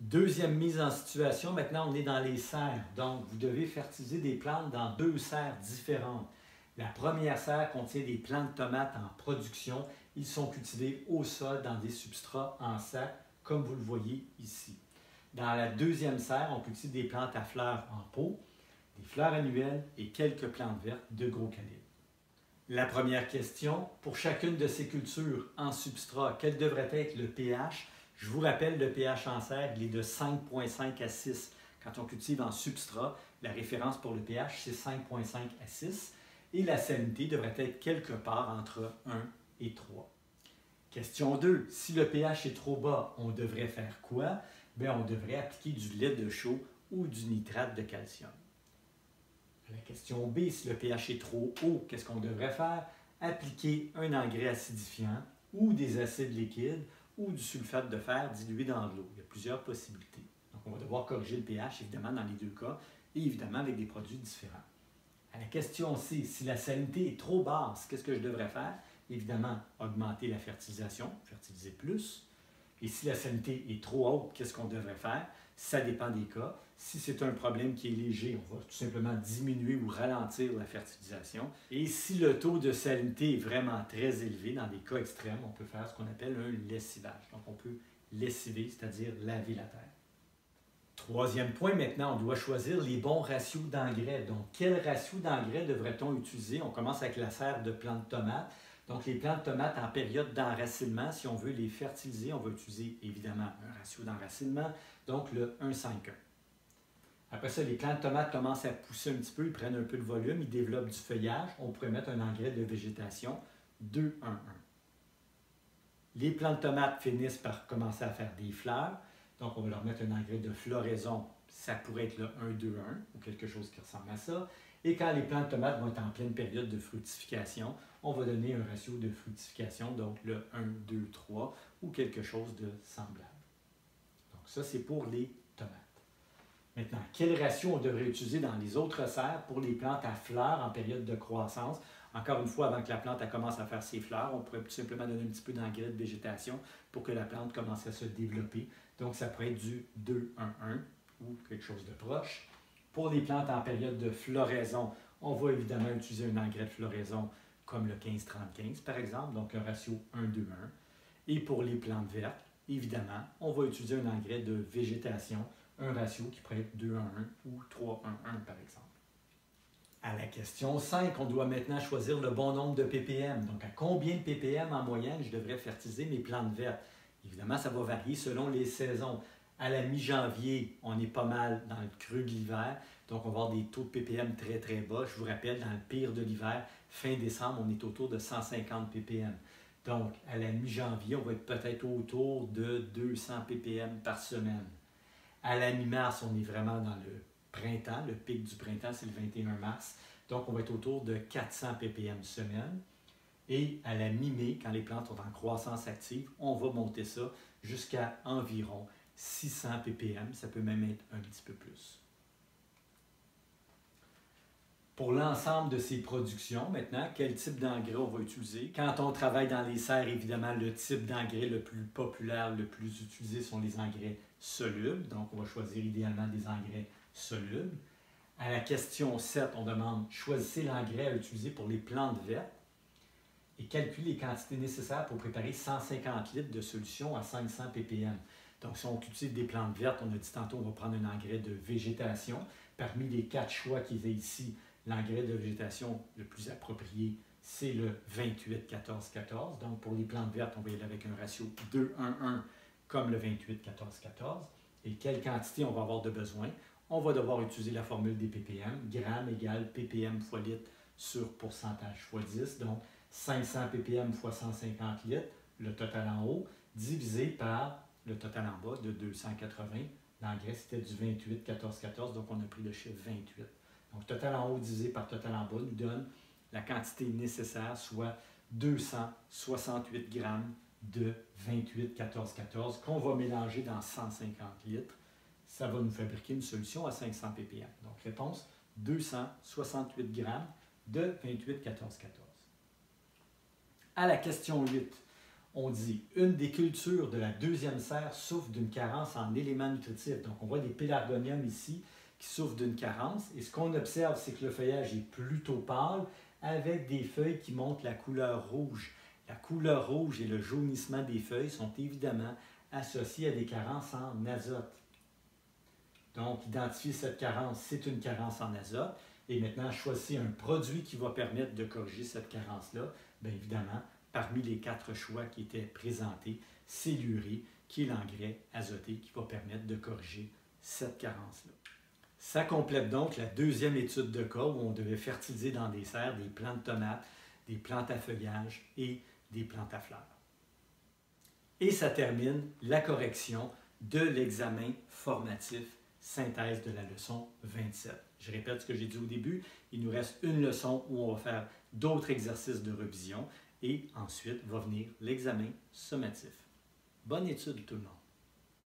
Deuxième mise en situation, maintenant on est dans les serres. Donc, vous devez fertiliser des plantes dans 2 serres différentes. La première serre contient des plants de tomates en production. Ils sont cultivés au sol dans des substrats en sac, comme vous le voyez ici. Dans la deuxième serre, on cultive des plantes à fleurs en pot, des fleurs annuelles et quelques plantes vertes de gros calibre. La première question, pour chacune de ces cultures en substrat, quel devrait être le pH? Je vous rappelle, le pH en serre, il est de 5,5 à 6. Quand on cultive en substrat, la référence pour le pH, c'est 5,5 à 6. Et la salinité devrait être quelque part entre 1 et 3. Question 2. Si le pH est trop bas, on devrait faire quoi? Bien, on devrait appliquer du lait de chaux ou du nitrate de calcium. La question B. Si le pH est trop haut, qu'est-ce qu'on devrait faire? Appliquer un engrais acidifiant ou des acides liquides ou du sulfate de fer dilué dans de l'eau. Il y a plusieurs possibilités. Donc, on va devoir corriger le pH, évidemment, dans les deux cas, et évidemment avec des produits différents. À la question C, si la salinité est trop basse, qu'est-ce que je devrais faire? Évidemment, augmenter la fertilisation, fertiliser plus. Et si la salinité est trop haute, qu'est-ce qu'on devrait faire? Ça dépend des cas. Si c'est un problème qui est léger, on va tout simplement diminuer ou ralentir la fertilisation. Et si le taux de salinité est vraiment très élevé, dans des cas extrêmes, on peut faire ce qu'on appelle un lessivage. Donc, on peut lessiver, c'est-à-dire laver la terre. Troisième point, maintenant, on doit choisir les bons ratios d'engrais. Donc, quel ratio d'engrais devrait-on utiliser? On commence avec la serre de plants de tomates. Donc, les plants de tomates en période d'enracinement, si on veut les fertiliser, on va utiliser évidemment un ratio d'enracinement, donc le 1,5,1. Après ça, les plants de tomates commencent à pousser un petit peu, ils prennent un peu de volume, ils développent du feuillage. On pourrait mettre un engrais de végétation 2,1,1. Les plants de tomates finissent par commencer à faire des fleurs. Donc, on va leur mettre un engrais de floraison. Ça pourrait être le 1,2,1 ou quelque chose qui ressemble à ça. Et quand les plants de tomates vont être en pleine période de fructification, on va donner un ratio de fructification, donc le 1,2,3 ou quelque chose de semblable. Donc, ça, c'est pour les tomates. Maintenant, quel ratio on devrait utiliser dans les autres serres pour les plantes à fleurs en période de croissance? Encore une fois, avant que la plante commence à faire ses fleurs, on pourrait tout simplement donner un petit peu d'engrais de végétation pour que la plante commence à se développer. Donc, ça pourrait être du 2,1,1 ou quelque chose de proche. Pour les plantes en période de floraison, on va évidemment utiliser un engrais de floraison comme le 15-30-15 par exemple, donc un ratio 1,2,1. Et pour les plantes vertes, évidemment, on va utiliser un engrais de végétation, un ratio qui pourrait être 2,1,1 ou 3,1,1 par exemple. À la question 5, on doit maintenant choisir le bon nombre de ppm. Donc, à combien de ppm en moyenne je devrais fertiliser mes plantes vertes? Évidemment, ça va varier selon les saisons. À la mi-janvier, on est pas mal dans le creux de l'hiver. Donc, on va avoir des taux de ppm très, très bas. Je vous rappelle, dans le pire de l'hiver, fin décembre, on est autour de 150 ppm. Donc, à la mi-janvier, on va être peut-être autour de 200 ppm par semaine. À la mi-mars, on est vraiment dans le printemps. Le pic du printemps, c'est le 21 mars. Donc, on va être autour de 400 ppm semaine. Et à la mi-mai, quand les plantes sont en croissance active, on va monter ça jusqu'à environ 600 ppm. Ça peut même être un petit peu plus. Pour l'ensemble de ces productions, maintenant, quel type d'engrais on va utiliser? Quand on travaille dans les serres, évidemment, le type d'engrais le plus populaire, le plus utilisé sont les engrais solubles. Donc, on va choisir idéalement des engrais solubles. À la question 7, on demande « Choisissez l'engrais à utiliser pour les plantes vertes et calculez les quantités nécessaires pour préparer 150 litres de solution à 500 ppm. » Donc, si on cultive des plantes vertes, on a dit tantôt, on va prendre un engrais de végétation. Parmi les 4 choix qu'il y a ici, l'engrais de végétation le plus approprié, c'est le 28-14-14. Donc, pour les plantes vertes, on va y aller avec un ratio 2-1-1 comme le 28-14-14. Et quelle quantité on va avoir de besoin? On va devoir utiliser la formule des ppm. Gramme égale ppm fois litre sur pourcentage fois 10. Donc, 500 ppm fois 150 litres, le total en haut, divisé par le total en bas de 280. L'engrais, c'était du 28-14-14, donc on a pris le chiffre 28. Donc, total en haut divisé par total en bas nous donne la quantité nécessaire, soit 268 grammes de 28-14-14 qu'on va mélanger dans 150 litres. Ça va nous fabriquer une solution à 500 ppm. Donc, réponse, 268 grammes de 28-14-14. À la question 8, On dit une des cultures de la deuxième serre souffre d'une carence en éléments nutritifs. Donc, on voit des pélargoniums ici qui souffrent d'une carence. Et ce qu'on observe, c'est que le feuillage est plutôt pâle avec des feuilles qui montrent la couleur rouge. La couleur rouge et le jaunissement des feuilles sont évidemment associés à des carences en azote. Donc, identifier cette carence, c'est une carence en azote. Et maintenant, choisir un produit qui va permettre de corriger cette carence-là. Bien évidemment, parmi les 4 choix qui étaient présentés, c'est l'urée, qui est l'engrais azoté qui va permettre de corriger cette carence-là. Ça complète donc la deuxième étude de cas où on devait fertiliser dans des serres des plants de tomates, des plantes à feuillage et des plantes à fleurs. Et ça termine la correction de l'examen formatif synthèse de la leçon 27. Je répète ce que j'ai dit au début, il nous reste une leçon où on va faire d'autres exercices de révision et ensuite va venir l'examen sommatif. Bonne étude tout le monde!